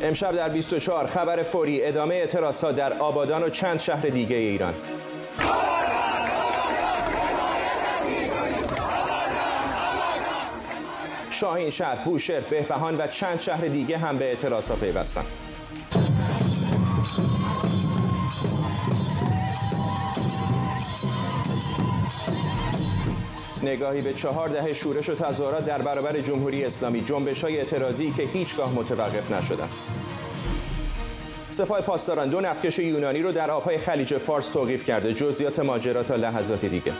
امشب در 24 خبر فوری ادامه اعتراضات در آبادان و چند شهر دیگه ایران. شاهینشهر، بوشهر، بهبهان و چند شهر دیگه هم به اعتراضات پیوستند. نگاهی به 4 دهه شورش و تظاهرات در برابر جمهوری اسلامی، جنبش‌های اعتراضی که هیچگاه متوقف نشدند. سپاه پاسداران 2 نفتکش یونانی رو در آب‌های خلیج فارس توقیف کرده. جزئیات ماجرا تا لحظاتی دیگه.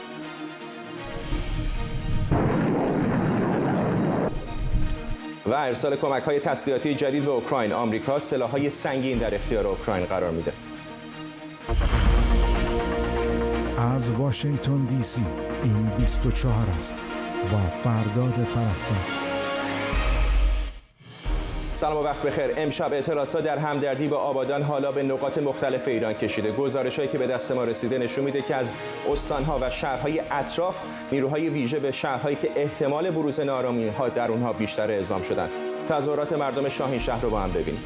و ارسال کمک‌های تسلیحاتی جدید به اوکراین. آمریکا سلاح‌های سنگین در اختیار اوکراین قرار میده. از واشنگتن دی سی این 24 است با فرداد فرحزاد. سلام و وقت بخیر. امشب اعتراضات در همدردی با آبادان حالا به نقاط مختلف ایران کشیده. گزارش‌هایی که به دست ما رسیده نشون میده که از استان‌ها و شهرهای اطراف نیروهای ویژه به شهرهایی که احتمال بروز ناآرامی‌ها در اونها بیشتر اعزام شدند. تظاهرات مردم شاهینشهر رو با هم ببینیم.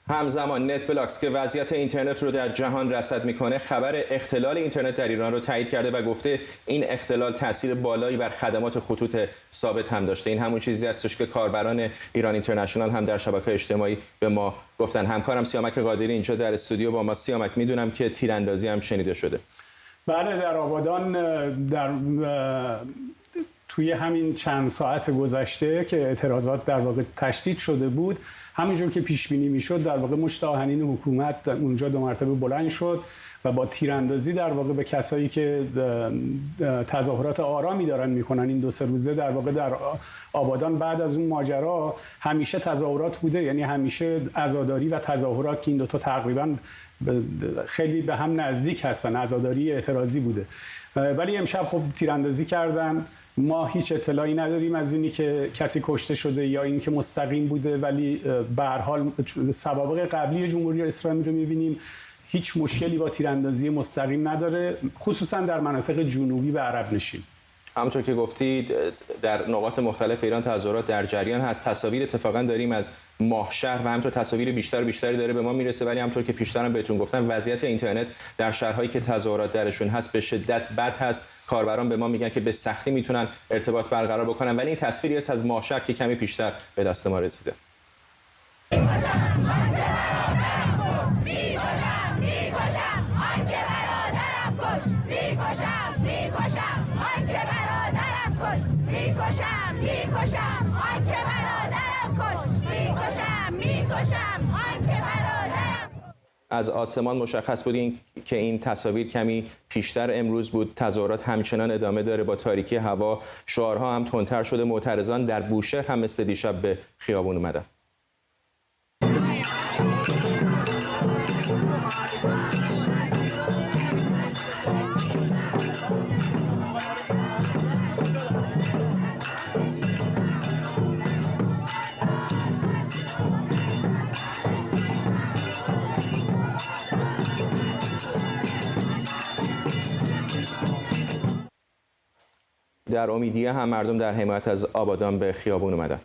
همزمان نت بلاکس که وضعیت اینترنت رو در جهان رصد میکنه خبر اختلال اینترنت در ایران رو تایید کرده و گفته این اختلال تاثیر بالایی بر خدمات خطوط ثابت هم داشته. این همون چیزی هستش که کاربران ایران اینترنشنال هم در شبکه‌های اجتماعی به ما گفتن. همکارم سیامک قادری اینجا در استودیو با ما. سیامک، میدونم که تیراندازی هم شنیده شده. بله، در آبادان توی همین چند ساعت گذشته که اعتراضات در واقع تشدید شده بود، همینجور که پیش بینی میشد در واقع مشت آهنین حکومت اونجا 2 مرتبه بلند شد و با تیراندازی در واقع به کسایی که تظاهرات آرامی دارن میکنن این 2-3 روزه در واقع در آبادان بعد از اون ماجرا همیشه تظاهرات بوده، یعنی همیشه عزاداری و تظاهرات که این دوتا تقریبا خیلی به هم نزدیک هستن، عزاداری اعتراضی بوده، ولی امشب خب تیراندازی کردن. ما هیچ اطلاعی نداریم از اینی که کسی کشته شده یا اینکه مستقیم بوده، ولی به هر حال سوابق قبلی جمهوری اسلامی رو می‌بینیم هیچ مشکلی با تیراندازی مستقیم نداره، خصوصا در مناطق جنوبی و عرب نشین. همونطور که گفتید در نقاط مختلف ایران تظاهرات در جریان هست. تصاویر اتفاقا داریم از ماهشهر و همینطور تصاویر بیشتری داره به ما میرسه، ولی همونطور که پیشترم بهتون گفتم وضعیت اینترنت در شهرهایی که تظاهرات درشون هست به شدت بد هست. کاربران به ما میگن که به سختی میتونن ارتباط برقرار بکنن، ولی این تصویری است از ماهشهر که کمی پیشتر به دست ما رسیده. از آسمان مشخص بود که این تصاویر کمی پیشتر امروز بود. تظاهرات همچنان ادامه داره با تاریکی هوا. شعارها هم تندتر شده. معترضان در بوشهر هم مثل دیشب به خیابون اومدن. در امیدیه هم مردم در حمایت از آبادان به خیابون اومدن.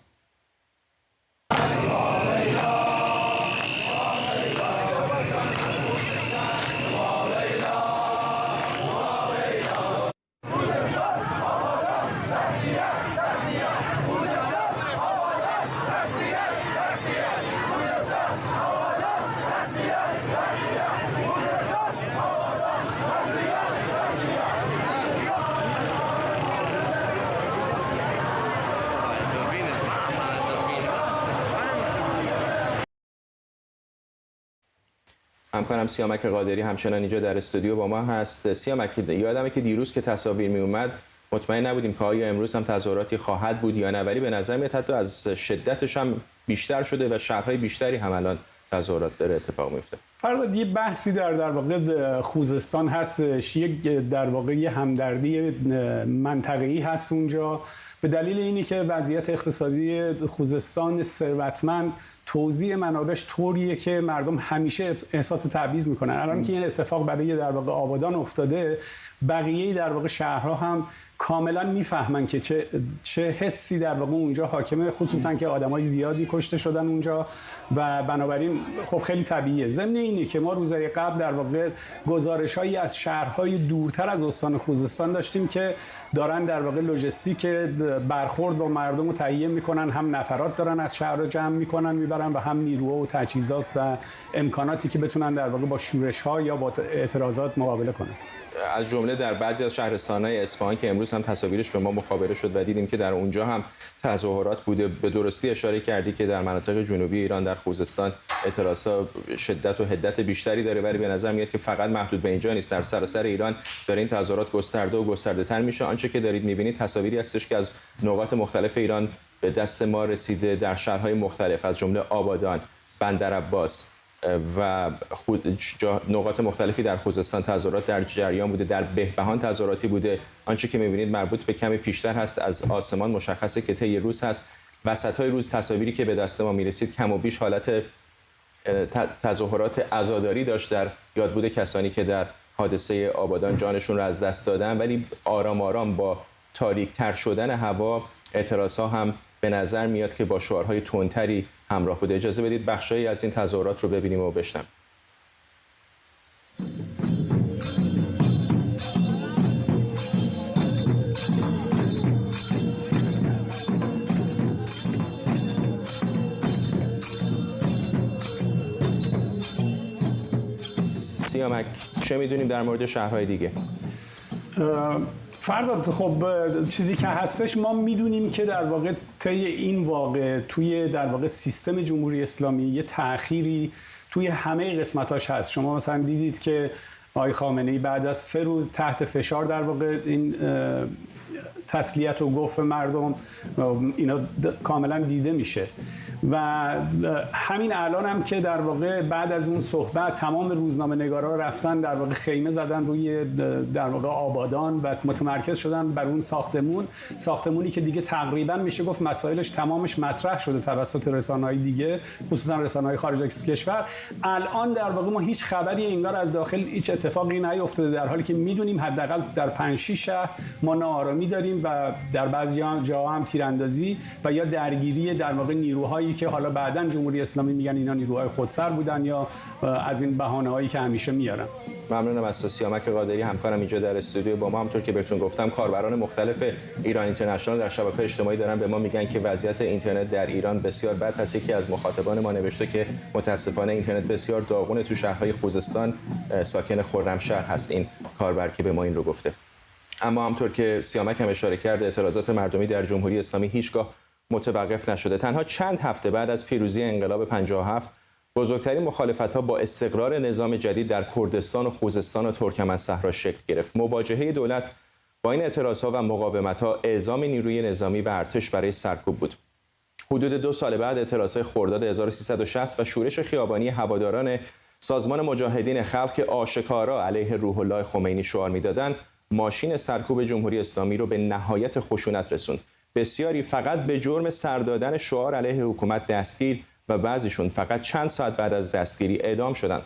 همکارم سیامک قادری همچنان اینجا در استودیو با ما هست. سیامک، یادمه که دیروز که تصاویر می اومد مطمئن نبودیم که آیا امروز هم تظاهراتی خواهد بود یا نه، ولی به نظر میاد حتی از شدتش هم بیشتر شده و شهرهای بیشتری هم الان تظاهرات داره اتفاق میفته. فردا یه بحثی در واقع خوزستان هستش، یک در واقع یه همدردی منطقه‌ای هست اونجا به دلیل اینی که وضعیت اقتصادی خوزستان ثروتمند توزیع منابعش طوریه که مردم همیشه احساس تبعیض میکنن. الان که این اتفاق برای در واقع آبادان افتاده، بقیه در واقع شهرها هم کاملا میفهمن که چه حسی در واقع اونجا حاکمه، خصوصا که آدمای زیادی کشته شدن اونجا و بنابراین خب خیلی طبیعیه. ضمن اینه که ما روزهای قبل در واقع گزارش‌هایی از شهرهای دورتر از استان خوزستان داشتیم که دارن در واقع لوجستیک برخورد با مردم رو تهیه میکنن، هم نفرات دارن از شهر رو جمع میکنن میبرن و هم نیروها و تجهیزات و امکاناتی که بتونن در واقع با شورش‌ها یا با اعتراضات مقابله کنن. از جمله در بعضی از شهرستان‌های اصفهان که امروز هم تصاویرش به ما مخابره شد و دیدیم که در اونجا هم تظاهرات بوده. به درستی اشاره کردی که در مناطق جنوبی ایران در خوزستان اعتراضات شدت و حدت بیشتری داره، ولی به نظر میاد که فقط محدود به اینجا نیست، در سراسر ایران داره این تظاهرات گسترده و گسترده‌تر میشه. آنچه که دارید می‌بینید تصاویری هستش که از نقاط مختلف ایران به دست ما رسیده، در شهرهای مختلف از جمله آبادان، بندرعباس و نقاط مختلفی در خوزستان تظاهرات در جریان بوده. در بهبهان تظاهراتی بوده. آنچه که می‌بینید مربوط به کمی پیشتر هست، از آسمان مشخصه که طی روز هست. وسط‌های روز تصاویری که به دست ما می‌رسید کم و بیش حالت تظاهرات عزاداری داشت در یادبود کسانی که در حادثه آبادان جانشون رو از دست دادن، ولی آرام آرام با تاریک‌تر شدن هوا اعتراض‌ها هم به نظر میاد که با شعارهای تندتری همراه بوده. اجازه بدید بخشایی از این تظاهرات رو ببینیم و بشنویم. سیامک، چه میدونیم در مورد شهرهای دیگه؟ فرداد، خب چیزی که هستش ما میدونیم که در واقع طی این واقع توی در واقع سیستم جمهوری اسلامی یه تأخیری توی همه قسمتاش هست. شما مثلا دیدید که آقای خامنه‌ای بعد از 3 روز تحت فشار در واقع این تسلیت و گفت مردم اینا کاملا دیده میشه و همین الان هم که در واقع بعد از اون صحبت تمام روزنامه‌نگارا رفتن در واقع خیمه زدن روی در واقع آبادان و متمرکز شدن بر اون ساختمونی که دیگه تقریبا میشه گفت مسائلش تمامش مطرح شده توسط رسانه‌های دیگه، خصوصا رسانه‌های خارج از کشور. الان در واقع ما هیچ خبری انگار از داخل هیچ اتفاقی نیفتاده، در حالی که میدونیم حداقل در 5-6 شهر ما ناآرامی داریم و در بعضی جاها هم تیراندازی و یا درگیری در واقع نیروهایی که حالا بعداً جمهوری اسلامی میگن اینا نیروهای خودسر بودن یا از این بهانه‌هایی که همیشه میارن. ممنونم از سیامک قادری همکارم اینجا در استودیو با ما. همونطور که بهتون گفتم کاربران مختلف ایران اینترنشنال در شبکه‌های اجتماعی دارن به ما میگن که وضعیت اینترنت در ایران بسیار بد هست. یکی از مخاطبان ما نوشته که متاسفانه اینترنت بسیار داغونه تو شهرهای خوزستان، ساکن خرمشهر هست این کاربر که به ما این رو گفته. اما همونطور که سیامک هم اشاره کرد اعتراضات مردمی در جمهوری اسلامی هیچگاه متوقف نشده. تنها چند هفته بعد از پیروزی انقلاب 57 بزرگترین مخالفت‌ها با استقرار نظام جدید در کردستان و خوزستان و ترکمن‌صحرا شکل گرفت. مواجهه دولت با این اعتراض‌ها و مقاومت‌ها اعزام نیروی نظامی و ارتش برای سرکوب بود. حدود 2 سال بعد اعتراض‌های خرداد 1360 و شورش خیابانی هواداران سازمان مجاهدین خلق که آشکارا علیه روح الله خمینی شعار می‌دادند، ماشین سرکوب جمهوری اسلامی رو به نهایت خشونت رسوند. بسیاری فقط به جرم سر دادن شعار علیه حکومت دستگیر و بعضیشون فقط چند ساعت بعد از دستگیری اعدام شدند.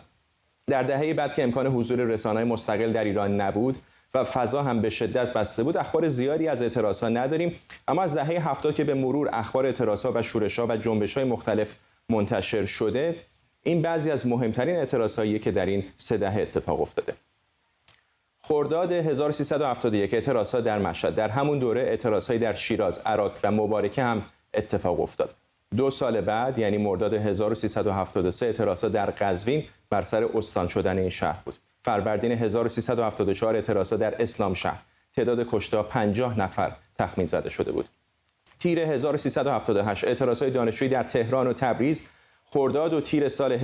در دهه بعد که امکان حضور رسانه‌های مستقل در ایران نبود و فضا هم به شدت بسته بود، اخبار زیادی از اعتراضات نداریم، اما از دهه 70 که به مرور اخبار اعتراضات و شورش‌ها و جنبش‌های مختلف منتشر شده، این بعضی از مهمترین اعتراضاتیه که در این 3 دهه اتفاق افتاده. خرداد 1371 اعتراضات در مشهد، در همون دوره اعتراضات در شیراز، عراق و مبارکه هم اتفاق افتاد. 2 سال بعد یعنی مرداد 1373 اعتراضات در قزوین بر سر استان شدن این شهر بود. فروردین 1374 اعتراضات در اسلام شهر، تعداد کشته 50 نفر تخمین زده شده بود. تیر 1378 اعتراضات دانشجویی در تهران و تبریز، خرداد و تیر سال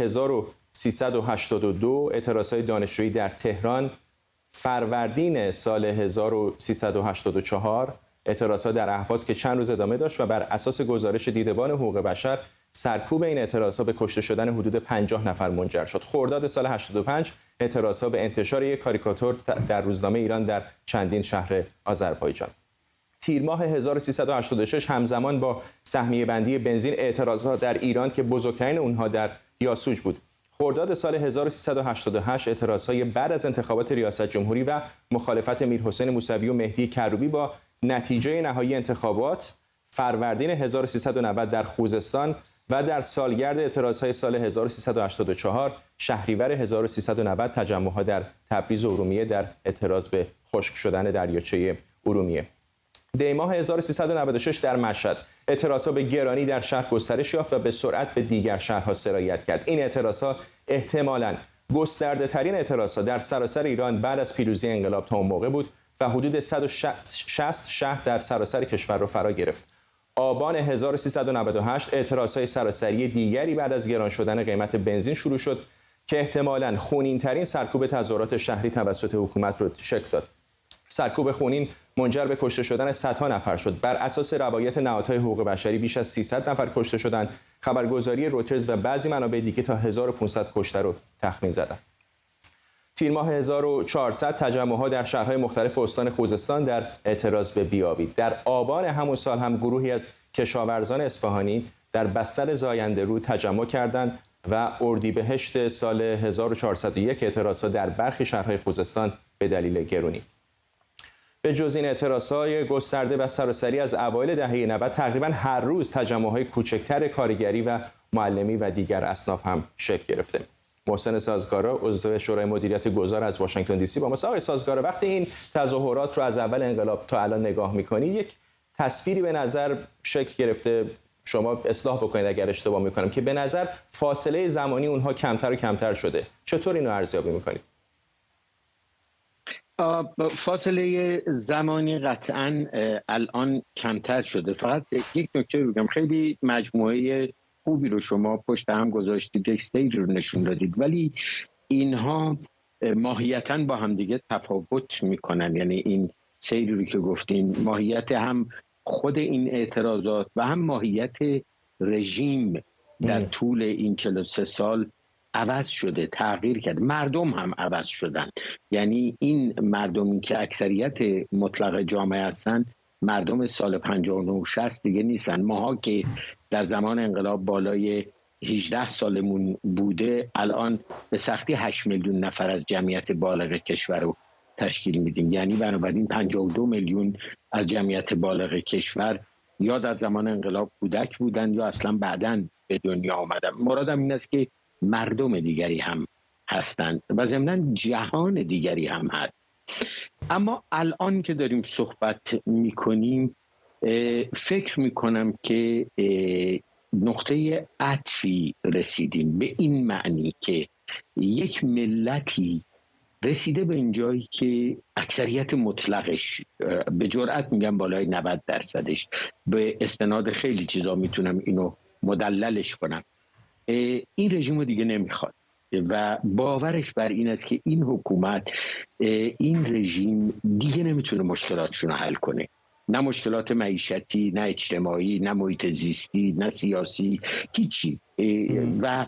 1382 اعتراضهای دانشجویی در تهران، فروردین سال 1384 اعتراضها در اهواز که چند روز ادامه داشت و بر اساس گزارش دیدبان حقوق بشر سرکوب این اعتراضها به کشته شدن حدود 50 نفر منجر شد. خرداد سال 85 اعتراضها به انتشار یک کاریکاتور در روزنامه ایران در چندین شهر آذربایجان. تیر ماه 1386 همزمان با سهمیه بندی بنزین اعتراضات در ایران که بزرگترین اونها در یاسوج بود. خرداد سال 1388 اعتراضهای بعد از انتخابات ریاست جمهوری و مخالفت میرحسین موسوی و مهدی کروبی با نتیجه نهایی انتخابات، فروردین 1390 در خوزستان و در سالگرد اعتراضهای سال 1384 شهریور 1390 تجمعها در تبریز و ارومیه در اعتراض به خشک شدن دریاچه ارومیه. دی ماه 1396 در مشهد اعتراضها به گرانی در شهر گسترش یافت و به سرعت به دیگر شهرها سرایت کرد. این اعتراضها احتمالاً گسترده ترین اعتراضها در سراسر ایران بعد از پیروزی انقلاب تا اون موقع بود و حدود 160 شهر در سراسر کشور را فرا گرفت. آبان 1398 اعتراضهای سراسری دیگری بعد از گران شدن قیمت بنزین شروع شد که احتمالاً خونین‌ترین سرکوب تظاهرات شهری توسط حکومت را شکل داد. سرکوب خونین منجر به کشته شدن صدها نفر شد. بر اساس روایت نهادهای حقوق بشری بیش از 300 نفر کشته شدند. خبرگزاری رویترز و بعضی منابع دیگه تا 1500 کشته رو تخمین زدند. تیر ماه 1400 تجمعها در شهرهای مختلف استان خوزستان در اعتراض به بیابید. در آبان همون سال هم گروهی از کشاورزان اصفهانی در بستر زاینده رود تجمع کردند و اردیبهشت سال 1401 اعتراضها در برخی شهرهای خوزستان به دلیل گرونی. به جز این اعتراضهای گسترده و سراسری از اوایل دهه 90 تقریبا هر روز تجمعهای کوچکتر کارگری و معلمی و دیگر اصناف هم شکل گرفته. محسن سازگارا عضو شورای مدیریت گذار از واشنگتن دی سی با ما. آقای سازگارا، وقتی این تظاهرات رو از اول انقلاب تا الان نگاه می‌کنید، یک تصویری به نظر شکل گرفته، شما اصلاح بکنید اگر اشتباه می‌کنم، که به نظر فاصله زمانی اونها کمتر و کمتر شده. چطور اینو ارزیابی می‌کنید؟ فاصله زمانی قطعاً الان کمتر شده. فقط یک نکته بگم، خیلی مجموعه خوبی رو شما پشت هم گذاشتید، استیج رو نشون دادید، ولی اینها ماهیتاً با هم دیگه تفاوت میکنن. یعنی این سیری رو که گفتین، ماهیت هم خود این اعتراضات و هم ماهیت رژیم در طول این 43 سال عوض شده، تغییر کرد. مردم هم عوض شدن. یعنی این مردمی که اکثریت مطلق جامعه هستن، مردم سال 59 و 60 دیگه نیستن. ماها که در زمان انقلاب بالای 18 سالمون بوده، الان به سختی 8 میلیون نفر از جمعیت بالغ کشور رو تشکیل میدیم. یعنی بنابراین 52 میلیون از جمعیت بالغ کشور یا در زمان انقلاب کودک بودن یا اصلا بعداً به دنیا آمدن. مرادم این است که مردم دیگری هم هستند و ضمناً جهان دیگری هم هست. اما الان که داریم صحبت میکنیم، فکر میکنم که نقطه عطفی رسیدیم، به این معنی که یک ملتی رسیده به اینجایی که اکثریت مطلقش، به جرئت میگم بالای 90%، به استناد خیلی چیزا میتونم اینو مدللش کنم، این رژیم رو دیگه نمیخواد و باورش بر این است که این حکومت، این رژیم دیگه نمیتونه مشکلاتشون رو حل کنه. نه مشکلات معیشتی، نه اجتماعی، نه محیط زیستی، نه سیاسی، هیچی. و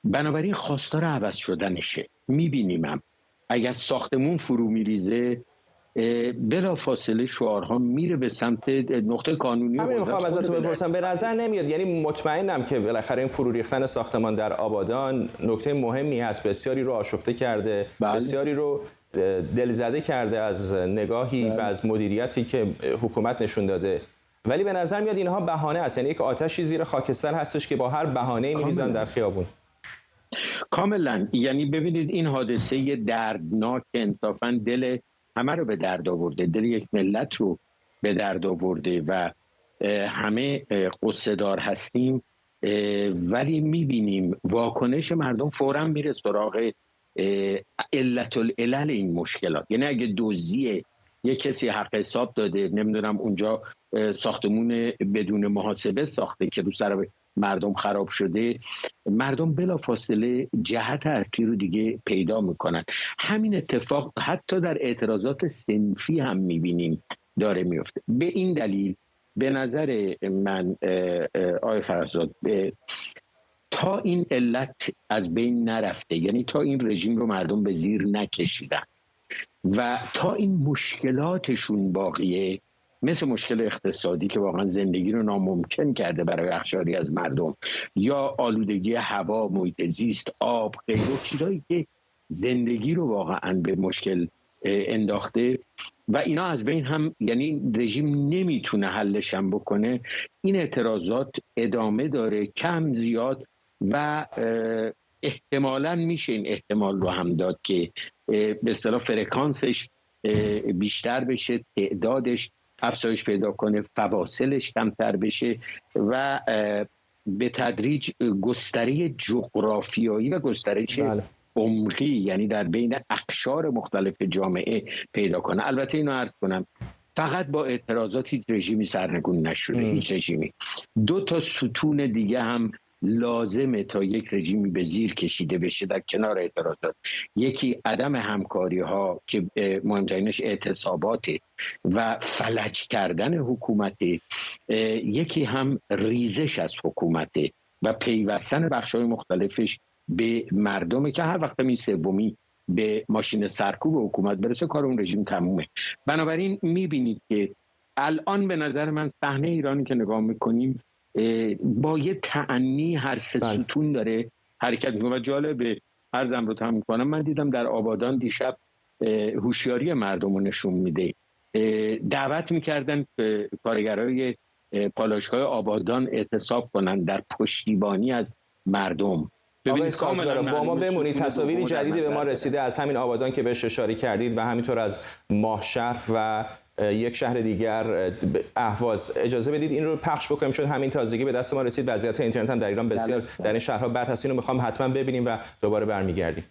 بنابراین خواستار عوض شدنشه. میبینیم هم اگر ساختمون فرو میریزه، بلا فاصله شعارها میره به سمت نقطه قانونی. همین میخوام ازتون بپرسم، به نظر نمیاد، یعنی مطمئنم که بالاخره این فرو ریختن ساختمان در آبادان نکته مهمی هست، بسیاری رو آشفته کرده، بسیاری رو دلزده کرده از نگاهی و از مدیریتی که حکومت نشون داده، ولی به نظر میاد اینها بهانه است. یعنی یک آتشی زیر خاکستر هستش که با هر بهانه‌ای می‌ریزن در خیابون. کاملا. یعنی ببینید این حادثه دردناک انصافاً دل همه رو به درد آورده، دل یک ملت رو به درد آورده و همه قصه دار هستیم، ولی میبینیم واکنش مردم فوراً میره سراغ علت العلل این مشکلات. یعنی اگه دزدی یک کسی حق حساب داده، نمیدونم اونجا ساختمون بدون محاسبه ساخته که رو سر مردم خراب شده، مردم بلافاصله جهت اصلی رو دیگه پیدا میکنن. همین اتفاق حتی در اعتراضات صنفی هم میبینیم داره میفته. به این دلیل به نظر من آقای فرزاد، تا این علت از بین نرفته، یعنی تا این رژیم رو مردم به زیر نکشیدن و تا این مشکلاتشون باقیه، مثل مشکل اقتصادی که واقعا زندگی رو ناممکن کرده برای اخشاری از مردم، یا آلودگی هوا، محیط زیست، آب، غیره چیزایی که زندگی رو واقعا به مشکل انداخته و اینا از بین هم، یعنی رژیم نمیتونه حلش هم بکنه، این اعتراضات ادامه داره، کم زیاد، و احتمالاً میشه این احتمال رو هم داد که به اصطلاح فرکانسش بیشتر بشه، تعدادش افزایش پیدا کنه، فواصلش کمتر بشه و به تدریج گستره جغرافیایی و گسترش عمقی، یعنی در بین اقشار مختلف جامعه پیدا کنه. البته اینو عرض کنم فقط با اعتراضات هیچ رژیمی سرنگون نشده، هیچ رژیمی. 2 ستون دیگه هم لازمه تا یک رژیمی به زیر کشیده بشه در کنار اعتراضات. یکی عدم همکاری ها که مهمترینش اعتصاباته و فلج کردن حکومته، یکی هم ریزش از حکومته و پیوستن بخش‌های مختلفش به مردمه که هر وقت این سومی به ماشین سرکوب حکومت برسه کار اون رژیم تمومه. بنابراین میبینید که الان به نظر من صحنه ایرانی که نگاه میکنیم با یه تأنی هر 3 ستون داره حرکت میکنه و جالبه، عرضم رو تموم کنم، من دیدم در آبادان دیشب هوشیاری مردم رو نشون میده. دعوت میکردن کارگرای پالایشگاه آبادان اعتصاب کنن در پشتیبانی از مردم. آقای سازگارا، با ما بمونید. تصاویری جدیدی به ما رسیده از همین آبادان که بهش اشاره کردید و همینطور از ماهشهر و یک شهر دیگر اهواز. اجازه بدید این رو پخش بکنیم چون همین تازگی به دست ما رسید. وضعیت اینترنت هم در ایران بسیار در این شهرها بد هست. اینو میخوام حتما ببینیم و دوباره برمیگردیم.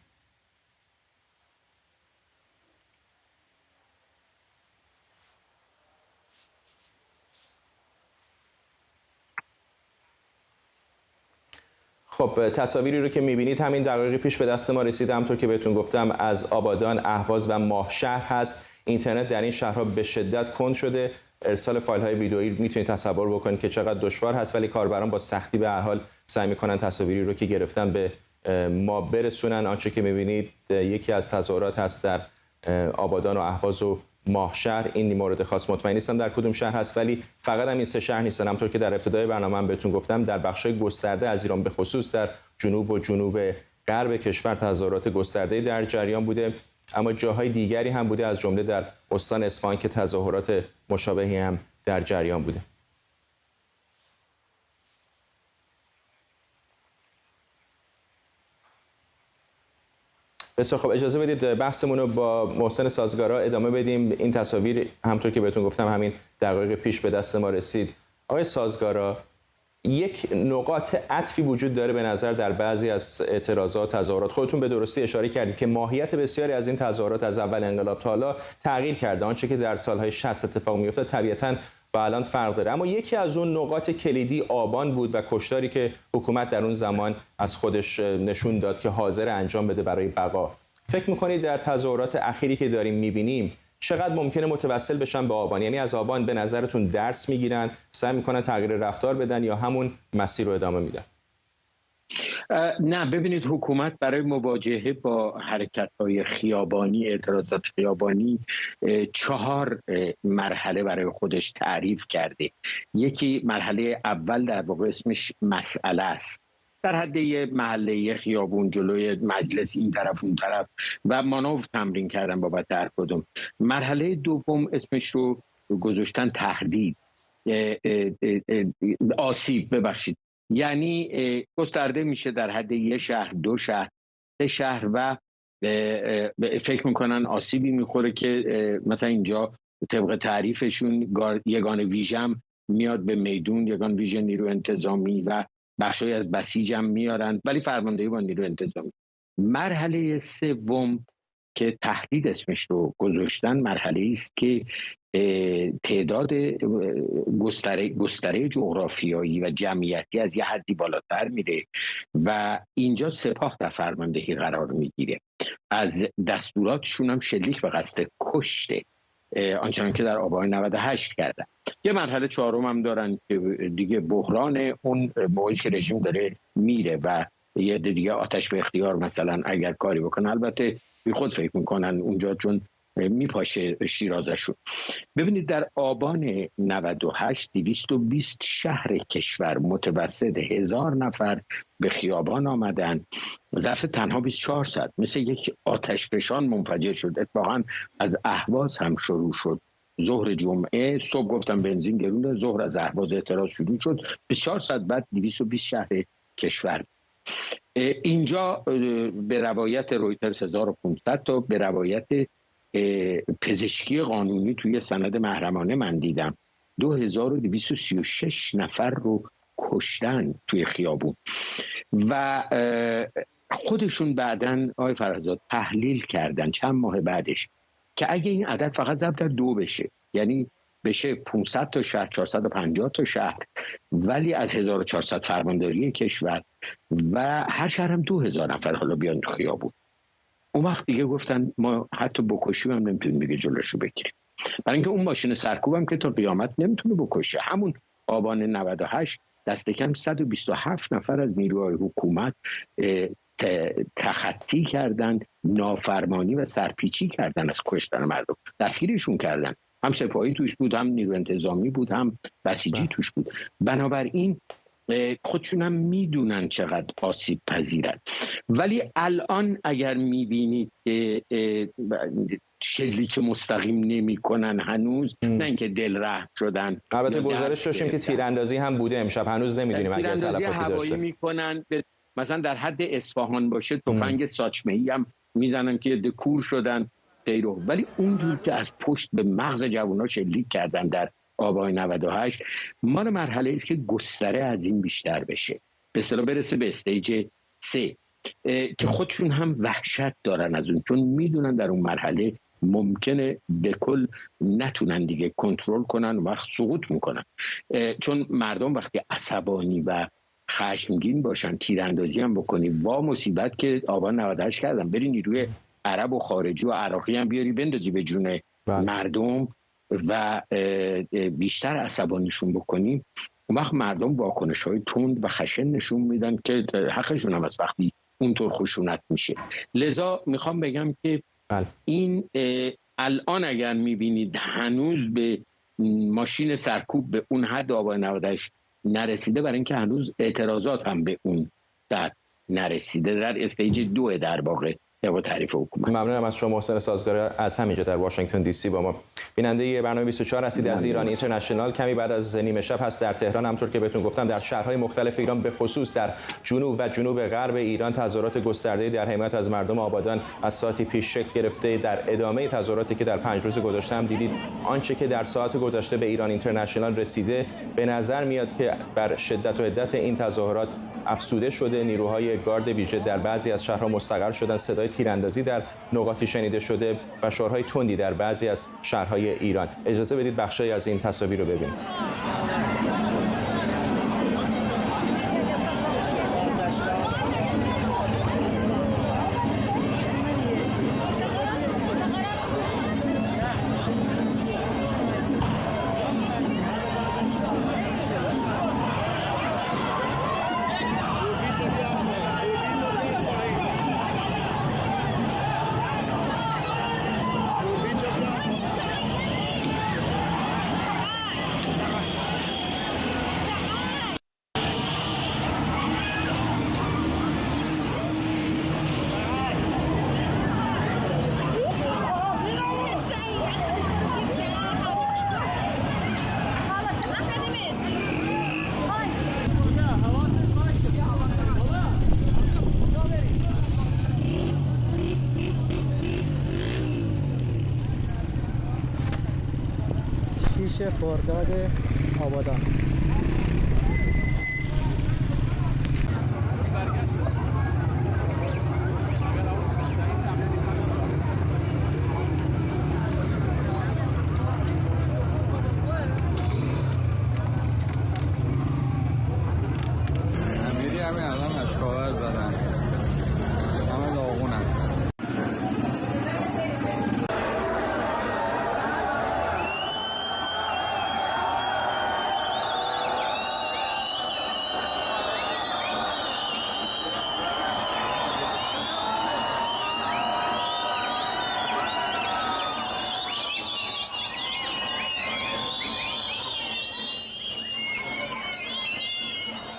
خب تصاویری رو که می‌بینید همین دقایق پیش به دست ما رسید، همونطور که بهتون گفتم از آبادان، اهواز و ماهشهر هست. اینترنت در این شهرها به شدت کند شده. ارسال فایل‌های ویدئویی میتونید تصور بکنید که چقدر دشوار هست، ولی کاربران با سختی به هر حال سعی می‌کنن تصاویری رو که گرفتن به ما برسونن. آنچه که می‌بینید یکی از تظاهرات هست در آبادان و اهواز و ماهشهر. این مورد خاص مطمئن نیستم در کدوم شهر هست، ولی فقط هم این 3 شهر نیستن. همونطور که در ابتدای برنامه هم بهتون گفتم در بخش‌های گسترده از ایران، به خصوص در جنوب و جنوب غرب کشور تظاهرات گسترده‌ای در جریان بوده، اما جاهای دیگری هم بوده، از جمله در استان اصفهان که تظاهرات مشابهی هم در جریان بوده. بسیار خب، اجازه بدید بحثمون رو با محسن سازگارا ادامه بدیم. این تصاویر همونطور که بهتون گفتم همین دقایق پیش به دست ما رسید. آقای سازگارا، یک نقاط عطفی وجود داره به نظر در بعضی از اعتراضات، تظاهرات. خودتون به درستی اشاره کردید که ماهیت بسیاری از این تظاهرات از اول انقلاب تا حالا تغییر کرده. آنچه که در سالهای 60 اتفاق میفته طبیعتاً با الان فرق داره، اما یکی از اون نقاط کلیدی آبان بود و کشتاری که حکومت در اون زمان از خودش نشون داد که حاضر انجام بده برای بقا. فکر می‌کنید در تظاهرات اخیری که داریم می‌بینیم چقدر ممکنه متوسل بشن به آبان؟ یعنی از آبان به نظرتون درس میگیرن، سعی میکنن تغییر رفتار بدن یا همون مسیر رو ادامه میدن؟ نه، ببینید حکومت برای مواجهه با حرکت‌های خیابانی، اعتراضات خیابانی 4 مرحله برای خودش تعریف کرده. یکی مرحله اول در واقع اسمش مسئله است، در حد یه محله خیابون جلوی مجلس این طرف اون طرف و مانور تمرین کردن بابت هر کدوم. مرحله دوم اسمش رو گذاشتن تهدید، آسیب، ببخشید، یعنی گسترده میشه در حد 1 شهر، 2 شهر، 3 شهر و فکر میکنن آسیبی میخوره که مثلا اینجا طبق تعریفشون یگان ویژم میاد به میدون، یگان ویژه نیرو انتظامی و بخشای از بسیج هم میارن، ولی فرماندهی با نیرو انتظامی. مرحله سوم که تهدید اسمش رو گذاشتن مرحله است که تعداد گستره جغرافیایی و جمعیتی از یه حدی بالاتر میره و اینجا سپاه در فرماندهی قرار میگیره. از دستوراتشون هم شلیک و قصد کشته، آنچنان که در آبان 98 کردن. یه مرحله چهارم هم دارن که دیگه بحران اون موقعی که رژیم داره میره و یه دیگه آتش به اختیار مثلا اگر کاری بکنن، البته بی خود فکر میکنن اونجا چون میپاشه شیرازشون. ببینید در آبان 98 220 شهر کشور متوسط 1000 نفر به خیابان آمدن. ظرف تنها 24 ساعت مثل یک آتشفشان منفجر شد. اتفاقا از اهواز هم شروع شد. ظهر جمعه صبح گفتم بنزین گرونه، ظهر از اهواز اعتراض شروع شد، 24 ساعت بعد 220 شهر کشور. اینجا به روایت رویترز 1500 تا به روایت پزشکی قانونی توی سند محرمانه من دیدم 2236 نفر رو کشتن توی خیابون و خودشون بعدن آقای فرزاد تحلیل کردن چند ماه بعدش که اگه این عدد فقط ضرب در 2 بشه، یعنی بشه 500 تا شهر، 450 تا شهر، ولی از 1400 فرمانداری کشور و هر شهر هم 2000 نفر حالا بیان تو خیابون، اون وقت دیگه گفتن ما حتی بکشی هم نمیتونیم دیگه جلوشو بگیریم. برای اینکه اون ماشین سرکوب هم که تا قیامت نمیتونه بکشه. همون آبان 98 دست کم 127 نفر از نیروهای حکومت تخطی کردن، نافرمانی و سرپیچی کردن از کشتن مردم، دستگیرشون کردن. هم سپاهی توش بود، هم نیرو انتظامی بود، هم بسیجی توش بود. بنابراین خودشون هم میدونن چقدر آسیب پذیرن. ولی الان اگر میبینید که شلیک مستقیم نمی کنن هنوز، نه اینکه دل رحم شدن. البته گزارش داشتیم که تیراندازی هم بوده امشب، هنوز نمیدونیم اگر تلفاتی داشته. هوایی میکنن، مثلا در حد اصفهان باشه تفنگ ساچمه‌ای هم میزنن که دکور شدن غیره. ولی اونجور که از پشت به مغز جوونا شلیک کردن در آبان 98، مال مرحله است که گستره از این بیشتر بشه، به اصطلاح برسه به استیج 3 که خودشون هم وحشت دارن از اون، چون میدونن در اون مرحله ممکنه به کل نتونن دیگه کنترل کنن و سقوط میکنن. چون مردم وقتی عصبانی و خشمگین باشن، تیراندازی هم بکنی، وا مصیبت که آبان 98 کردن، بری نیروی عرب و خارجی و عراقی هم بیاری بندازی به جون مردم و بیشتر عصبانیشون بکنیم، اون وقت مردم واکنش‌های تند و خشن نشون میدن که حقشون هم از وقتی اونطور خشونت میشه. لذا میخوام بگم که این الان اگر میبینید هنوز به ماشین سرکوب به اون حد آبان 98 نرسیده، برای اینکه هنوز اعتراضات هم به اون سطح نرسیده، در استیج 2 در واقع با تعریف حکومت. ممنونم از شما محسن سازگار از همینجا در واشنگتن دی سی با ما. بیننده برنامه 24 هستید از ایران اینترنشنال. کمی بعد از نیمه شب هست در تهران. همونطور که بهتون گفتم در شهرهای مختلف ایران، به خصوص در جنوب و جنوب غرب ایران، تظاهرات گسترده‌ای در حمایت از مردم آبادان از ساعتی پیش شکل گرفته. در ادامه تظاهراتی که در 5 روز گذشته هم دیدید، آنچه که در ساعات گذشته به ایران اینترنشنال رسیده، به نظر میاد که بر شدت و حدت این تظاهرات افزوده شده. نیروهای گارد ویژه در بعضی از شهرها مستقر شدن، صدای تیراندازی در نقاطی شنیده شده و شعارهای تندی در بعضی از شهرهای ایران. اجازه بدید بخشی از این تصاویر رو ببینیم. خرداد آبادان. همین الان اشکاور زدن، همه لاغونن.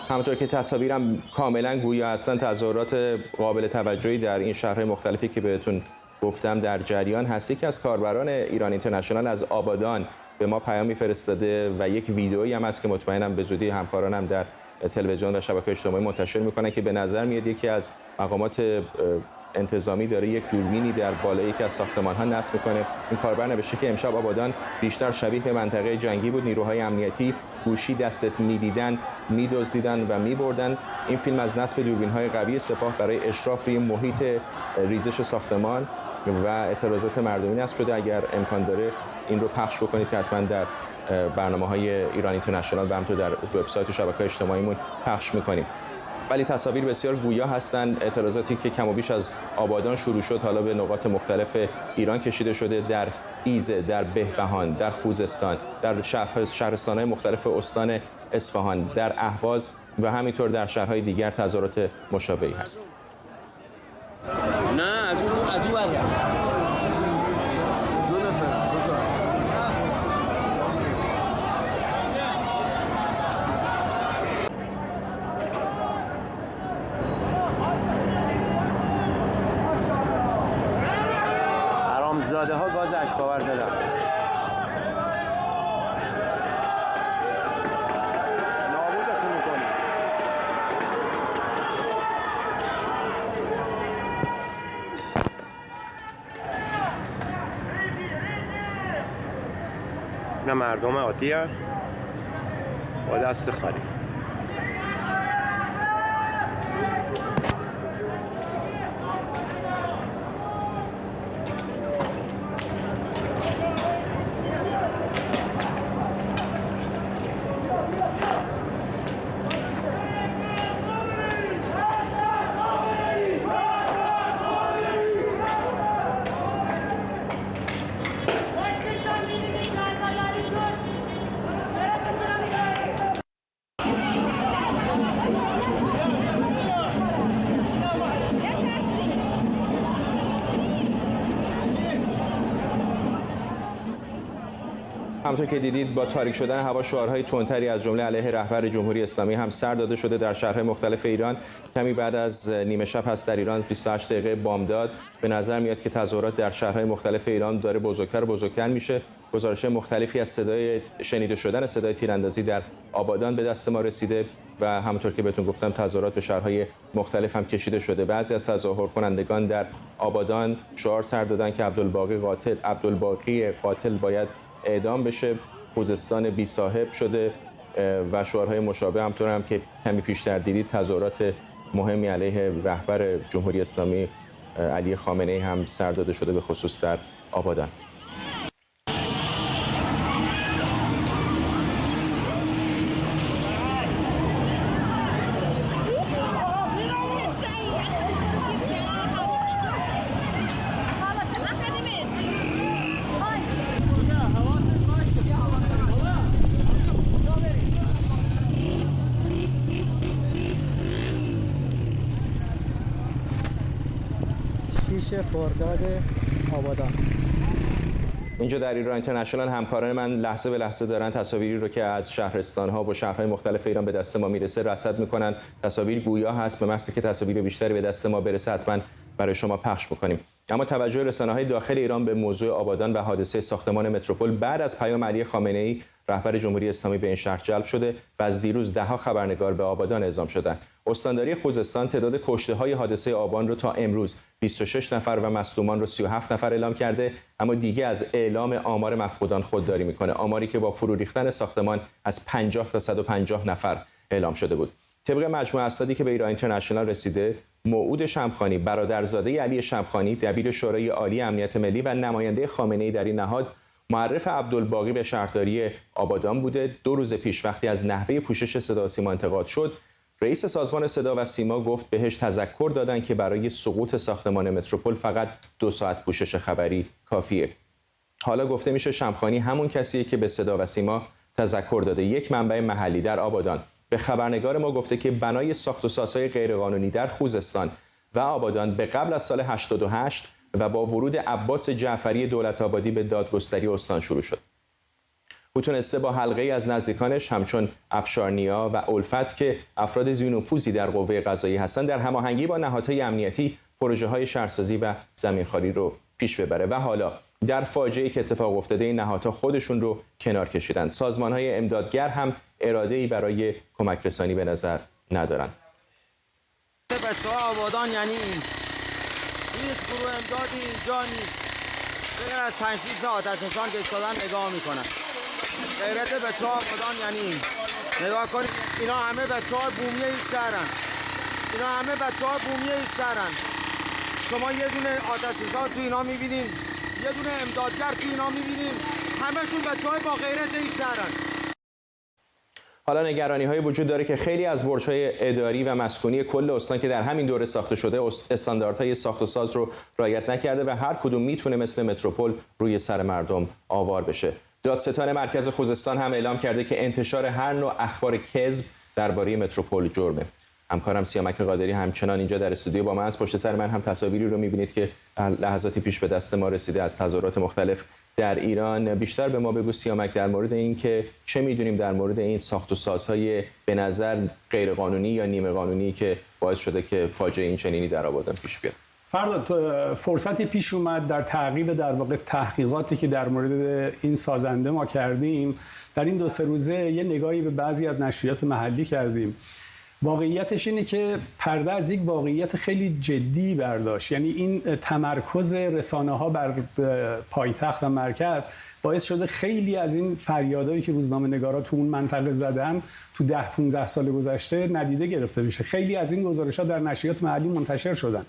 همونطور که تصاویرم کاملا گویا هستن، تظاهرات قابل توجهی در این شهرهای مختلفی که بهتون گفتم در جریان هست. یکی از کاربران ایران اینترنشنال از آبادان به ما پیامی فرستاده و یک ویدئویی هم هست که مطمئنم به زودی همکارانم در تلویزیون و شبکه‌های اجتماعی منتشر میکنن که به نظر میاد یکی از مقامات انتظامی داره یک دوربینی در بالای یکی از ساختمان‌ها نصب میکنه. این کاربر نوشته که امشب آبادان بیشتر شبیه به منطقه جنگی بود، نیروهای امنیتی گوشی دستت میدیدن، میدزدیدن و میبردن. این فیلم از نصب دوربین‌های قوی سپاه برای اشراف روی محیط ریزش ساختمان و اعتراضات مردمی نصب شده. اگر امکان داره این رو پخش بکنید که حتما در برنامه‌های ایران اینترنشنال و همینطور در وبسایت و شبکه‌های اجتماعیمون پخش می‌کنیم. ولی تصاویر بسیار گویا هستند. اعتراضاتی که کم و بیش از آبادان شروع شد حالا به نقاط مختلف ایران کشیده شده، در ایزه، در بهبهان، در خوزستان، در شهرستان‌های مختلف استان اصفهان، در اهواز و همینطور در شهرهای دیگر تظاهرات مشابهی هست. نه از اون حرامزاده ها گاز اشکاور زدن. نابودتون میکنیم. نه مردم عادی هست با دست خالی. همونطور که دیدید با تاریک شدن هوا شعارهای تندتری از جمله علیه رهبر جمهوری اسلامی هم سر داده شده در شهرهای مختلف ایران. کمی بعد از نیمه شب هست در ایران، 28 دقیقه بامداد. به نظر میاد که تظاهرات در شهرهای مختلف ایران داره بزرگتر و بزرگتر میشه. گزارش مختلفی از صدای شنیده شدن صدای تیراندازی در آبادان به دست ما رسیده و همونطور که بهتون گفتم تظاهرات به شهرهای مختلف هم کشیده شده. بعضی از تظاهر کنندگان در آبادان شعار سر دادن که عبدالباقی قاتل باید اعدام بشه، خوزستان بی صاحب شده و شعارهای مشابه. همطور هم که کمی پیشتر دیدید تظاهرات مهمی علیه رهبر جمهوری اسلامی علی خامنه‌ای هم سر داده شده، به خصوص در آبادان. خرداد آبادان. اینجا در ایران اینترنشنال همکاران من لحظه به لحظه دارن تصاویری رو که از شهرستان‌ها و شهرهای مختلف ایران به دست ما میرسه رصد میکنن. تصاویر گویا هست، به محض که تصاویر بیشتری به دست ما برسه حتما برای شما پخش میکنیم. اما توجه رسانه‌های داخل ایران به موضوع آبادان و حادثه ساختمان متروپول بعد از پیام علی خامنه‌ای رهبر جمهوری اسلامی به این شهر جلب شده و از دیروز ده‌ها خبرنگار به آبادان اعزام شدند. استانداری خوزستان تعداد کشته‌های حادثه آبان رو تا امروز 26 نفر و مصدومان رو 37 نفر اعلام کرده، اما دیگه از اعلام آمار مفقودان خودداری میکنه. آماری که با فرو ریختن ساختمان از 50 تا 150 نفر اعلام شده بود. طبق مجموع اسنادی که به ایران اینترنشنال رسیده، موعود شمخانی برادرزاده علی شمخانی دبیر شورای عالی امنیت ملی و نماینده خامنه‌ای در این نهاد معرف عبدالباقی به شهرداری آبادان بوده. 2 روز پیش وقتی از نحوه پوشش صدا و سیما انتقاد شد، رئیس سازمان صدا و سیما گفت بهش تذکر دادن که برای سقوط ساختمان متروپول فقط 2 ساعت پوشش خبری کافیه. حالا گفته میشه شمخانی همون کسیه که به صدا و سیما تذکر داده. یک منبع محلی در آبادان به خبرنگار ما گفته که بنای ساخت و سازهای غیرقانونی در خوزستان و آبادان به قبل از سال 88 و با ورود عباس جعفری دولت‌آبادی به دادگستری استان شروع شد. او تونسته با حلقه از نزدیکانش همچون افشارنیا و الفت که افراد ذوالنفوذی در قوه قضاییه هستند در هماهنگی با نهادهای امنیتی پروژه‌های شهرسازی و زمینخواری رو پیش ببره و حالا در فاجعه‌ای که اتفاق افتاده این نهادها خودشون رو کنار کشیدند. سازمان‌های امدادگر هم اراده‌ای برای کمک رسانی به نظر ندارند. بچه‌ها آبادان یعنی این هیچ گروه امدادی اینجا نیست بغیر از 5-6 تا آتش‌نشان که ایستادن نگاه میکنن. غیرت بچه‌ها آبادان یعنی این. نگاه کنید اینا همه بچه‌ها بومیه این شهرن. اینا همه بچه‌ها بومیه این شهرن. شما یه دونه آتش‌نشان تو اینا میبینین، یه دونه امدادگر تو اینا میبینین، همه‌شون بچه‌های با غیرت این شهرن. حالا نگرانی‌های وجود داره که خیلی از برج‌های اداری و مسکونی کل استان که در همین دوره ساخته شده استانداردهای ساخت و ساز رو رعایت نکرده و هر کدوم میتونه مثل متروپول روی سر مردم آوار بشه. دادستان مرکز خوزستان هم اعلام کرده که انتشار هر نوع اخبار کذب درباره متروپول جرمه. همکارم سیامک قادری همچنان اینجا در استودیو با من است. پشت سر من هم تصاویری رو می‌بینید که لحظاتی پیش به دست ما رسیده از تظاهرات مختلف در ایران. بیشتر به ما بگو سیامک در مورد این که چه می‌دونیم در مورد این ساخت و سازهای به نظر غیرقانونی یا نیمه قانونی که باعث شده که فاجعه این چنینی در آبادان پیش بیاد. فرداد فرصتی پیش اومد در تعقیب در واقع تحقیقاتی که در مورد این سازنده ما کردیم در این 2-3 روزه یه نگاهی به بعضی از نشریات محلی کردیم. واقعیتش اینه که پرده از یک واقعیت خیلی جدی برداشت. یعنی این تمرکز رسانه‌ها بر پایتخت و مرکز باعث شده خیلی از این فریادایی که روزنامه‌نگارا تو اون منطقه زدن تو 10-15 سال گذشته ندیده گرفته بشه. خیلی از این گزارش‌ها در نشریات محلی منتشر شدن.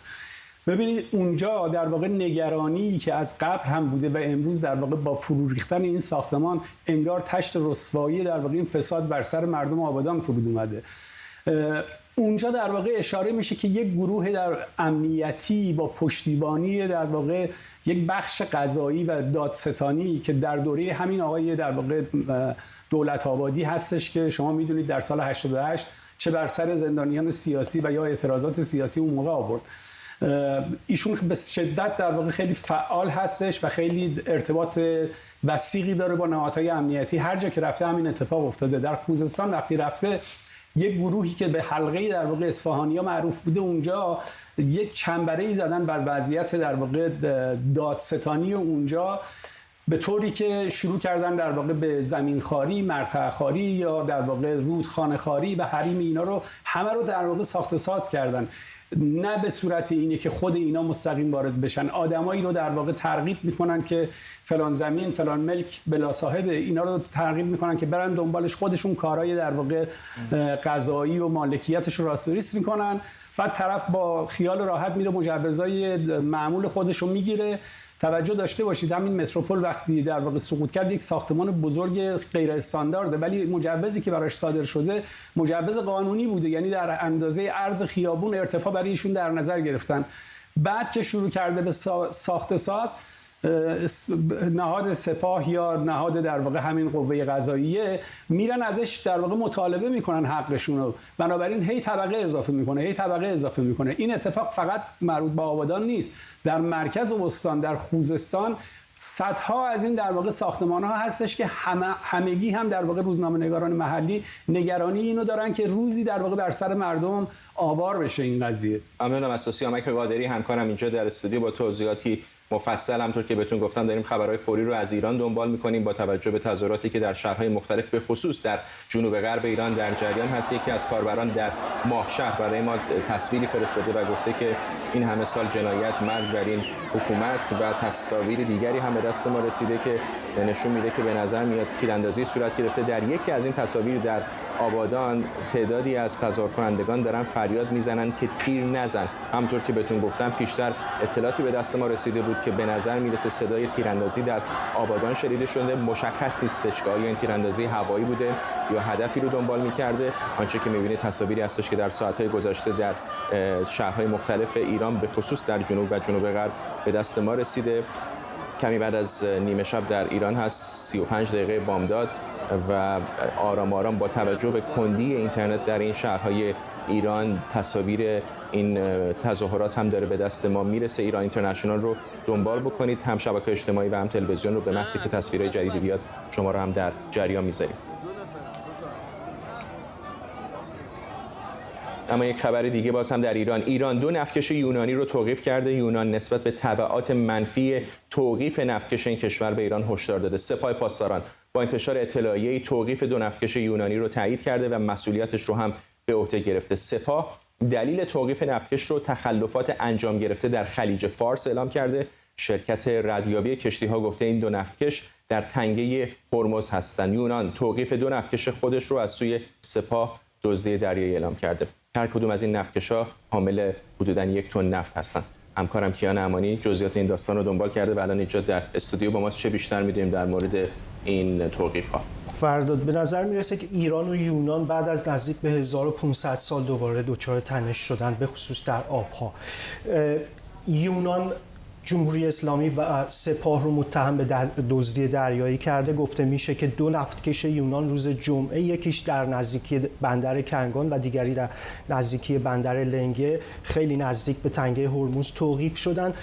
ببینید اونجا در واقع نگرانی که از قبل هم بوده و امروز در واقع با فرو ریختن این ساختمان انگار تشت رسوایی در واقع این فساد بر سر مردم آبادان فرود اومده. اونجا در واقع اشاره میشه که یک گروه در امنیتی با پشتیبانی در واقع یک بخش قضایی و دادستانی که در دوره همین آقای در واقع دولت‌آبادی هستش که شما میدونید در سال 88 چه بر سر زندانیان سیاسی و یا اعتراضات سیاسی اون موقع آورد. ایشون به شدت در واقع خیلی فعال هستش و خیلی ارتباط وثیقی داره با نهادهای امنیتی. هر جا که رفته همین اتفاق افتاده. در خوزستان وقتی رفته یک گروهی که به حلقه در واقع اصفهانی‌ها معروف بوده اونجا یک چنبره‌ای زدن بر وضعیت در واقع دادستانی اونجا به طوری که شروع کردن در واقع به زمینخواری، مرتع‌خواری یا در واقع رودخانه‌خواری و حریم اینا رو همه رو در واقع ساخت و ساز کردن. نه به صورت اینه که خود اینا مستقیم وارد بشن، آدمایی رو در واقع ترغیب میکنن که فلان زمین فلان ملک بلا صاحب، اینا رو ترغیب میکنن که برن دنبالش، خودشون کارهای در واقع قضایی و مالکیتش رو راستوریس میکنن، بعد طرف با خیال راحت میره مجوزای معمول خودش رو میگیره. توجه داشته باشید همین متروپول وقتی در واقع سقوط کرد یک ساختمان بزرگ غیر استاندارده، ولی مجوزی که براش صادر شده مجوز قانونی بوده، یعنی در اندازه عرض خیابون ارتفاع برای ایشون در نظر گرفتن. بعد که شروع کرده به ساخت ساز، نهاد سپاه یا نهاد در واقع همین قوه قضاییه میرن ازش در واقع مطالبه میکنن حقشون رو، بنابراین هی طبقه اضافه میکنه. این اتفاق فقط مربوط به آبادان نیست، در مرکز استان، در خوزستان صدها از این در واقع ساختمان‌ها هستش که همگی هم در واقع روزنامه‌نگاران محلی نگرانی اینو دارن که روزی در واقع بر سر مردم آوار بشه این قضیه. ممنونم از سیامک قادری همکارم اینجا در استودیو با توضیحاتی مفصل. همونطور که بهتون گفتم داریم خبرهای فوری رو از ایران دنبال می‌کنیم با توجه به تظاهراتی که در شهرهای مختلف به خصوص در جنوب غرب ایران در جریان هست. یکی از کاربران در ماهشهر برای ما تصویری فرستاده و گفته که این همه سال جنایت، مرگ بر این حکومت، و تصاویر دیگری هم به دست ما رسیده که نشون میده که به نظر میاد تیراندازی صورت گرفته. در یکی از این تصاویر در آبادان تعدادی از تظاهر کنندگان دارن فریاد میزنن که تیر نزن. همونطور که بهتون گفتم پیشتر اطلاعاتی به دست ما رسیده بود که به نظر میرسه صدای تیراندازی در آبادان شنیده شده. مشخص نیستش که آیا این تیراندازی هوایی بوده یا هدفی رو دنبال میکرده. آنچه که میبینید تصاویری هستش که در ساعت‌های گذشته در شهرهای مختلف ایران به خصوص در جنوب و جنوب غرب به دست ما رسیده. کمی بعد از نیمه شب در ایران هست، 35 دقیقه بامداد و آرام آرام با توجه به کندی اینترنت در این شهرهای ایران تصاویر این تظاهرات هم داره به دست ما میرسه. ایران اینترنشنال رو دنبال بکنید، هم شبکه اجتماعی و هم تلویزیون رو، به محضی که تصویرهای جدیدی بیاد شما رو هم در جریان میذاریم. اما یک خبر دیگه باز هم در ایران 2 نفتکش یونانی رو توقیف کرده. یونان نسبت به تبعات منفی توقیف نفتکش این کشور به ایران هشدار داده. سپاه پاسداران با انتشار اطلاعیه‌ای توقیف 2 نفتکش یونانی رو تایید کرده و مسئولیتش رو هم به عهده گرفته. سپاه دلیل توقیف نفتکش رو تخلفات انجام گرفته در خلیج فارس اعلام کرده. شرکت ردیابی کشتی‌ها گفته این 2 نفتکش در تنگه هرمز هستند. یونان توقیف 2 نفتکش خودش رو از سوی سپاه دزدی دریایی اعلام کرده. هر کدوم از این نفتکش‌ها حامل حدوداً 1 تن نفت هستند. همکارم کیان امانی جزئیات این داستان رو دنبال کرده و الان اینجا در استودیو با ماست. چه بیشتر می‌دونیم در مورد این توقیف‌ها؟ فرداد، به نظر میرسه که ایران و یونان بعد از نزدیک به 1500 سال دوباره دچار تنش شدن، به خصوص در آبها. یونان جمهوری اسلامی و سپاه رو متهم به دزدی دریایی کرده. گفته میشه که 2 نفتکش یونان روز جمعه، یکیش در نزدیکی بندر کنگان و دیگری در نزدیکی بندر لنگه، خیلی نزدیک به تنگه هرمز توقیف شدن.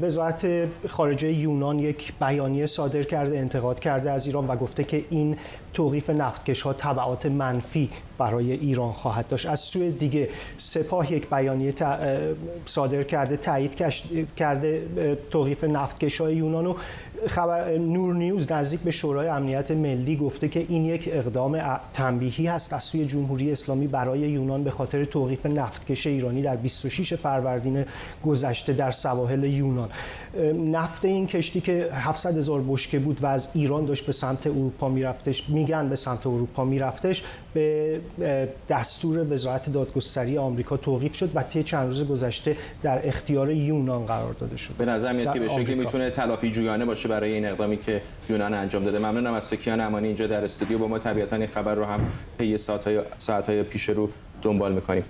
وزارت خارجه یونان یک بیانیه صادر کرده، انتقاد کرده از ایران و گفته که این توقیف نفتکش‌ها تبعات منفی برای ایران خواهد داشت. از سوی دیگه سپاه یک بیانیه صادر کرده، تایید کرده توقیف نفتکش‌های یونان و نور نیوز نزدیک به شورای امنیت ملی گفته که این یک اقدام تنبیهی هست از سوی جمهوری اسلامی برای یونان به خاطر توقیف نفتکش ایرانی در 26 فروردین گذشته در سواحل یونان. نفت این کشتی که 700,000 بشکه بود و از ایران داشت به سمت اروپا میرفتش، میگن به سمت اروپا میرفتش، به دستور وزارت دادگستری آمریکا توقیف شد و طی چند روز گذشته در اختیار یونان قرار داده شد. به نظر میاد که به شکلی میتونه تلافی جویانه باشه برای این اقدامی که یونان انجام داده. ممنونم از کیان امانی اینجا در استودیو با ما. طبیعتاً این خبر رو هم طی ساعت‌های پیش رو دنبال می‌کنیم.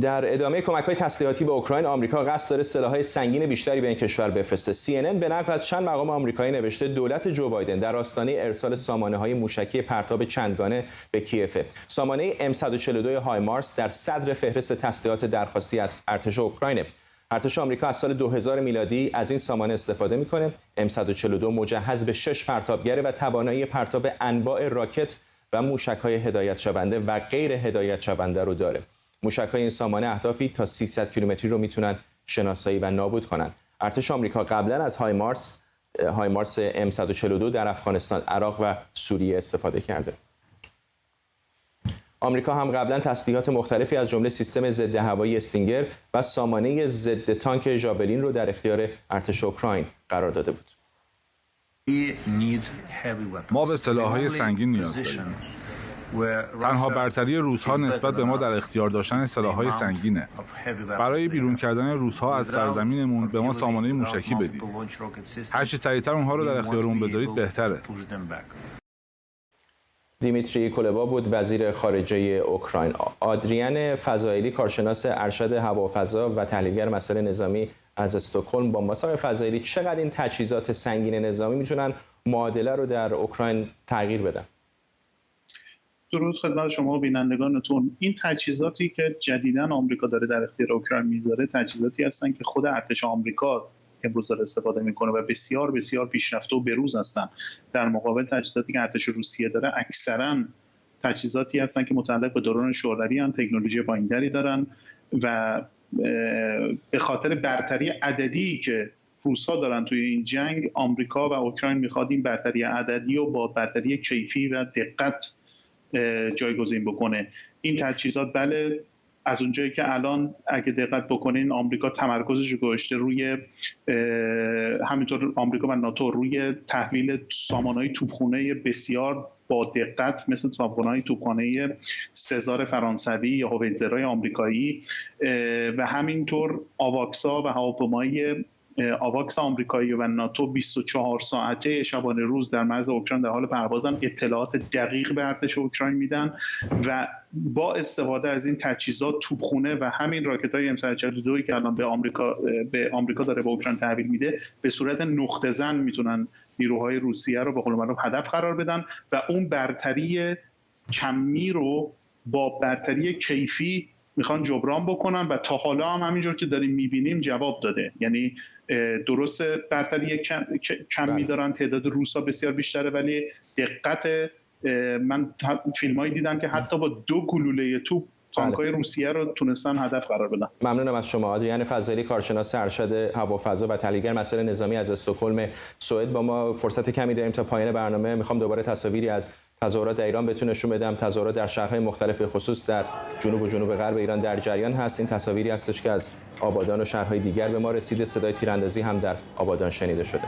در ادامه کمک‌های تسلیحاتی به اوکراین، آمریکا قصد داره سلاح‌های سنگین بیشتری به این کشور بفرسته. CNN به نقل از چند مقام آمریکایی نوشته دولت جو بایدن در آستانه ارسال سامانه‌های موشکی پرتاب چندگانه به کیف. سامانه M142 هایمارس در صدر فهرست تسلیحات درخواستی ارتش اوکراین. ارتش آمریکا از سال 2000 میلادی از این سامانه استفاده می‌کنه. M142 مجهز به 6 پرتابگر و توانایی پرتاب انواع راکت و موشک‌های هدایت شونده و غیر هدایت شونده رو داره. موشک‌های این سامانه اهدافی تا 300 کیلومتری رو میتونن شناسایی و نابود کنن. ارتش آمریکا قبلا از هایمارس M142 در افغانستان، عراق و سوریه استفاده کرده. آمریکا هم قبلا تسلیحات مختلفی از جمله سیستم ضد هوایی استینگر و سامانه ضد تانک ژاولین رو در اختیار ارتش اوکراین قرار داده بود. ما به سلاح‌های سنگین نیاز داریم. تنها برتری روس‌ها نسبت به ما در اختیار داشتن سلاح‌های سنگینه. برای بیرون کردن روس‌ها از سرزمینمون به ما سامانه موشکی بدید. هر چی سریعتر اونها رو در اختیارمون بذارید بهتره. دیمیتری کولبا بود وزیر خارجه اوکراین. آدریان فضائلی کارشناس ارشد هوافضا و تحلیلگر مسائل نظامی از استکهلم با ما. فضائلی، چقدر این تجهیزات سنگین نظامی میتونن معادله رو در اوکراین تغییر بدن؟ درود خدمت شما و بینندگانتون. این تجهیزاتی که جدیداً آمریکا داره در اختیار اوکراین میذاره تجهیزاتی هستن که خود ارتش آمریکا امروز داره استفاده میکنه و بسیار بسیار پیشرفته و بروز هستن در مقابل تجهیزاتی که ارتش روسیه داره. اکثراً تجهیزاتی هستن که متعلق به درون شوروی ان، تکنولوژی پایین‌تری دارن و به خاطر برتری عددی که روس‌ها دارن توی این جنگ، آمریکا و اوکراین میخواد این برتری عددی رو با برتری کیفی و دقت جایگزین بکنه. این تجهیزات بله از اونجایی که الان اگه دقت بکنین آمریکا تمرکزش رو گذاشته روی همینطور آمریکا و ناتو روی تحویل سامانه‌های توپخانه بسیار با دقت مثل سامانه‌های توپخانه سزار فرانسوی یا هویتزرهای آمریکایی و همینطور آواکس‌ها و هواپیماهای آواکس آمریکایی و ناتو 24 ساعته شبانه روز در مرز اوکراین در حال پروازن، اطلاعات دقیق به ارتش اوکراین میدن و با استفاده از این تجهیزات توپخانه و همین راکت‌های M142 که الان به آمریکا داره به اوکراین تحویل میده به صورت نقطه زن میتونن نیروهای روسیه رو به قول معروف هدف قرار بدن و اون برتری کمی رو با برتری کیفی میخوان جبران بکنن و تا حالا هم همینجور که داریم میبینیم جواب داده. یعنی درسته برتری کمی دارن، تعداد روسا بسیار بیشتره، ولی دقت من فیلمایی دیدم که حتی با 2 گلوله توپ تانک‌های روسیه رو تونستن هدف قرار بدن. ممنونم از شما. آدریان فضلی، کارشناس ارشد هوافضا و تحلیلگر مسائل نظامی از استکهلم سوئد. با ما فرصت کمی داریم تا پایان برنامه. میخوام دوباره تصاویری از تظاهرات در ایران بهتون نشون بدم. تظاهرات در شهرهای مختلف به خصوص در جنوب و جنوب غرب ایران در جریان هست. این تصاویری هستش که از آبادان و شهرهای دیگر به ما رسیده. صدای تیراندازی هم در آبادان شنیده شده.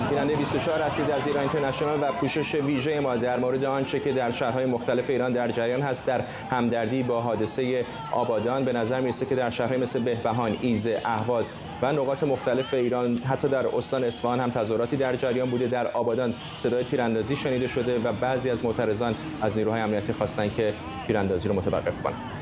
بیننده 24 هستید از ایران اینترنشنال و پوشش ویژه ما در مورد آنچه که در شهرهای مختلف ایران در جریان هست در همدردی با حادثه آبادان. به نظر میرسه که در شهرهای مثل بهبهان، ایزه، اهواز و نقاط مختلف ایران، حتی در استان اصفهان هم تظاهراتی در جریان بوده. در آبادان صدای تیراندازی شنیده شده و بعضی از معترضان از نیروهای امنیتی خواستن که تیراندازی رو متوقف کنند.